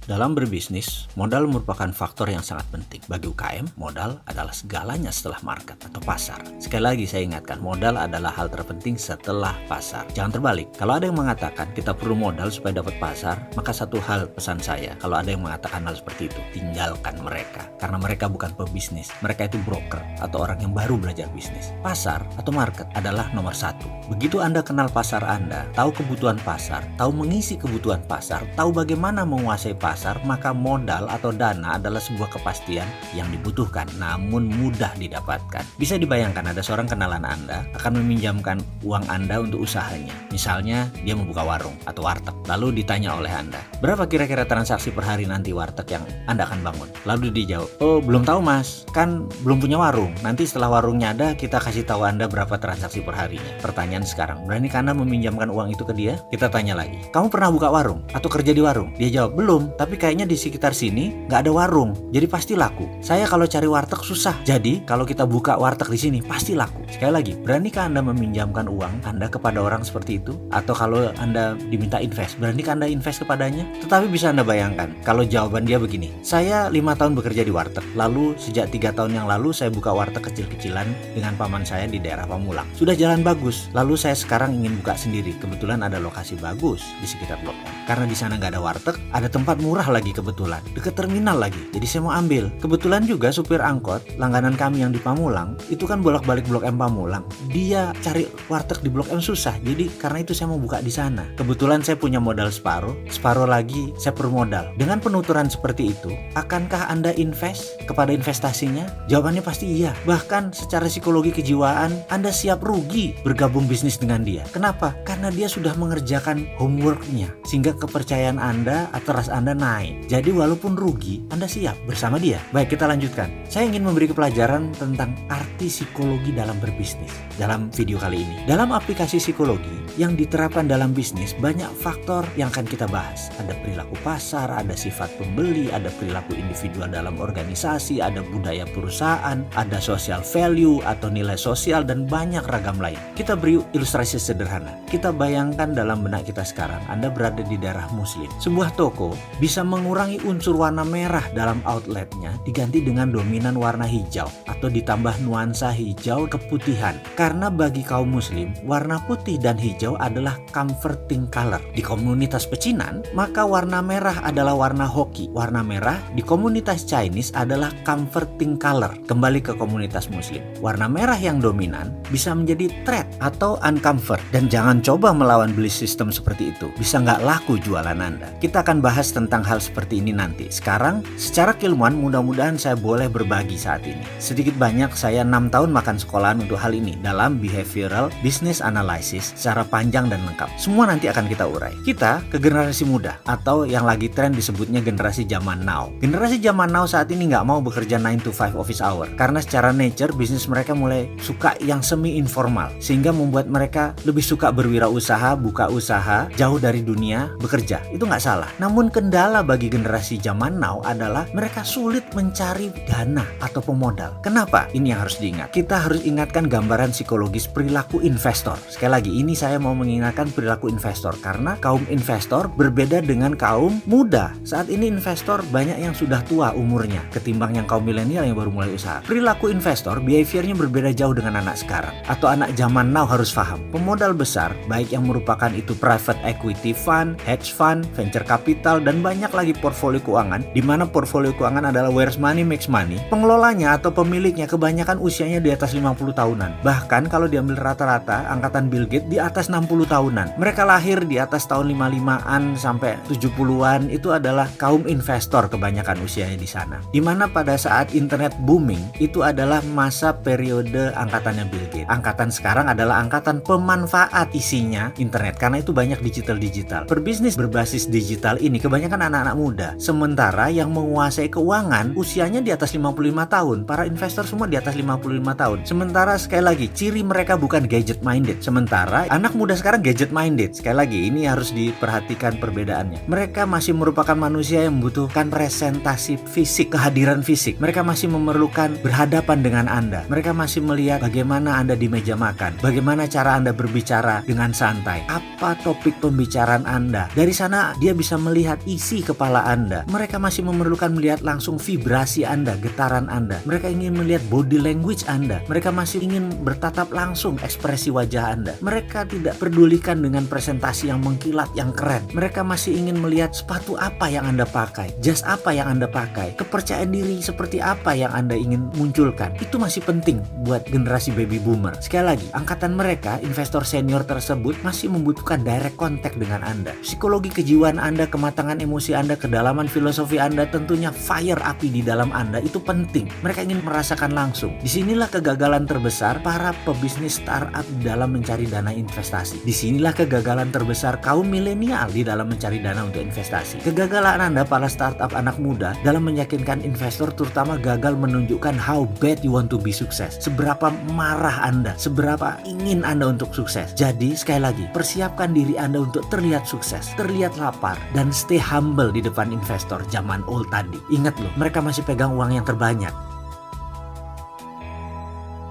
Dalam berbisnis, modal merupakan faktor yang sangat penting. Bagi UKM, modal adalah segalanya setelah market atau pasar. Sekali lagi saya ingatkan, modal adalah hal terpenting setelah pasar. Jangan terbalik. Kalau ada yang mengatakan kita perlu modal supaya dapat pasar, maka satu hal pesan saya, kalau ada yang mengatakan hal seperti itu, tinggalkan mereka. Karena mereka bukan pebisnis. Mereka itu broker atau orang yang baru belajar bisnis. Pasar atau market adalah nomor satu. Begitu Anda kenal pasar Anda, tahu kebutuhan pasar, tahu mengisi kebutuhan pasar, tahu bagaimana menguasai pasar, maka modal atau dana adalah sebuah kepastian yang dibutuhkan namun mudah didapatkan. Bisa dibayangkan ada seorang kenalan Anda akan meminjamkan uang Anda untuk usahanya. Misalnya dia membuka warung atau warteg. Lalu ditanya oleh Anda, berapa kira-kira transaksi per hari nanti warteg yang Anda akan bangun? Lalu dijawab, oh belum tahu mas, kan belum punya warung. Nanti setelah warungnya ada kita kasih tahu Anda berapa transaksi per harinya. Pertanyaan sekarang, berani Anda meminjamkan uang itu ke dia? Kita tanya lagi, kamu pernah buka warung atau kerja di warung? Dia jawab, belum, tapi kayaknya di sekitar sini nggak ada warung, jadi pasti laku. Saya kalau cari warteg susah, jadi kalau kita buka warteg di sini pasti laku. Sekali lagi, beranikah Anda meminjamkan uang Anda kepada orang seperti itu? Atau kalau Anda diminta invest, beranikah Anda invest kepadanya? Tetapi bisa Anda bayangkan, kalau jawaban dia begini, saya 5 tahun bekerja di warteg, lalu sejak 3 tahun yang lalu saya buka warteg kecil-kecilan dengan paman saya di daerah Pamulang. Sudah jalan bagus, lalu saya sekarang ingin buka sendiri. Kebetulan ada lokasi bagus di sekitar Blok M. Karena di sana nggak ada warteg, ada tempat murah lagi kebetulan, deket terminal lagi. Jadi saya mau ambil. Kebetulan juga supir angkot langganan kami yang di Pamulang itu kan bolak-balik Blok M Pamulang. Dia cari warteg di Blok M susah. Jadi karena itu saya mau buka di sana. Kebetulan saya punya modal separuh lagi saya perlu modal. Dengan penuturan seperti itu, akankah Anda invest kepada investasinya? Jawabannya pasti iya. Bahkan secara psikologi kejiwaan, Anda siap rugi bergabung bisnis dengan dia. Kenapa? Karena dia sudah mengerjakan homeworknya, sehingga kepercayaan Anda atau trust Anda naik. Jadi walaupun rugi, Anda siap bersama dia. Baik, kita lanjutkan. Saya ingin memberi pelajaran tentang arti psikologi dalam berbisnis dalam video kali ini. Dalam aplikasi psikologi yang diterapkan dalam bisnis, banyak faktor yang akan kita bahas. Ada perilaku pasar, ada sifat pembeli, ada perilaku individual dalam organisasi, ada budaya perusahaan, ada social value atau nilai sosial, dan banyak ragam lain. Kita beri ilustrasi sederhana. Kita bayangkan dalam benak kita sekarang, Anda berada di daerah muslim. Sebuah toko bisa mengurangi unsur warna merah dalam outletnya diganti dengan dominan warna hijau atau ditambah nuansa hijau keputihan. Karena bagi kaum muslim, warna putih dan hijau adalah comforting color. Di komunitas pecinan, maka warna merah adalah warna hoki. Warna merah di komunitas Chinese adalah comforting color. Kembali ke komunitas muslim, warna merah yang dominan bisa menjadi threat atau uncomfort. Dan jangan coba melawan belief system seperti itu. Bisa nggak laku jualan Anda. Kita akan bahas tentang hal seperti ini nanti. Sekarang, secara keilmuan mudah-mudahan saya boleh berbagi saat ini. Sedikit banyak saya 6 tahun makan sekolahan untuk hal ini dalam behavioral business analysis secara panjang dan lengkap. Semua nanti akan kita urai. Kita ke generasi muda atau yang lagi tren disebutnya generasi zaman now. Generasi zaman now saat ini nggak mau bekerja 9 to 5 office hour karena secara nature bisnis mereka mulai suka yang semi informal, sehingga membuat mereka lebih suka berwirausaha, buka usaha jauh dari dunia bekerja. Itu nggak salah. Namun kendala bagi generasi zaman now adalah mereka sulit mencari dana atau pemodal. Kenapa? Ini yang harus diingat. Kita harus ingatkan gambaran psikologis perilaku investor. Sekali lagi, ini saya mau mengingatkan perilaku investor karena kaum investor berbeda dengan kaum muda. Saat ini investor banyak yang sudah tua umurnya ketimbang yang kaum milenial yang baru mulai usaha. Perilaku investor, behaviornya berbeda jauh dengan anak sekarang atau anak zaman now. Harus paham, pemodal besar baik yang merupakan itu private equity fund, hedge fund, venture capital, dan banyak lagi portfolio keuangan, di mana portfolio keuangan adalah where's money makes money. Pengelolanya atau pemiliknya kebanyakan usianya di atas 50 tahunan. Bahkan kalau diambil rata-rata angkatan Bill Gates di atas 60 tahunan. Mereka lahir di atas tahun 55-an sampai 70-an. Itu adalah kaum investor kebanyakan usianya di sana. Di mana pada saat internet booming itu adalah masa periode angkatannya Bill Gates. Angkatan sekarang adalah angkatan pemanfaat isinya internet karena itu banyak digital. Berbisnis berbasis digital ini kebanyakan anak-anak muda. Sementara yang menguasai keuangan usianya di atas 55 tahun. Para investor semua di atas 55 tahun. Sementara sekali lagi, ciri mereka bukan gadget minded. Sementara anak muda sekarang gadget minded. Sekali lagi, ini harus diperhatikan perbedaannya. Mereka masih merupakan manusia yang membutuhkan presentasi fisik, kehadiran memerlukan fisik, mereka masih memerlukan berhadapan dengan Anda. Mereka masih melihat bagaimana Anda di meja makan, bagaimana cara Anda berbicara dengan santai, apa topik pembicaraan Anda. Dari sana dia bisa melihat isi kepala Anda. Mereka masih memerlukan melihat langsung vibrasi Anda, getaran Anda. Mereka ingin melihat body language Anda. Mereka masih ingin bertatap langsung ekspresi wajah Anda. Mereka tidak pedulikan dengan presentasi yang mengkilat, yang keren. Mereka masih ingin melihat sepatu apa yang Anda pakai, jas apa yang Anda pakai, kepercayaan diri seperti apa yang Anda ingin munculkan. Itu masih penting buat generasi baby boomer. Sekali lagi, angkatan mereka, investor senior tersebut masih membutuhkan direct contact dengan Anda. Psikologi kejiwaan Anda, kematangan emosi Anda, kedalaman filosofi Anda, tentunya fire api di dalam Anda itu penting. Mereka ingin merasakan langsung. Disinilah kegagalan terbesar para pebisnis startup dalam mencari dana investasi. Disinilah kegagalan terbesar kaum milenial di dalam mencari dana untuk investasi. Kegagalan Anda para startup anak muda dalam meyakinkan investor terutama gagal menunjukkan how bad you want to be sukses. Seberapa marah Anda, seberapa ingin Anda untuk sukses. Jadi sekali lagi, persiapkan diri Anda untuk terlihat sukses, terlihat lapar, dan stay humble di depan investor zaman old tadi. Ingat loh, mereka masih pegang uang yang terbanyak.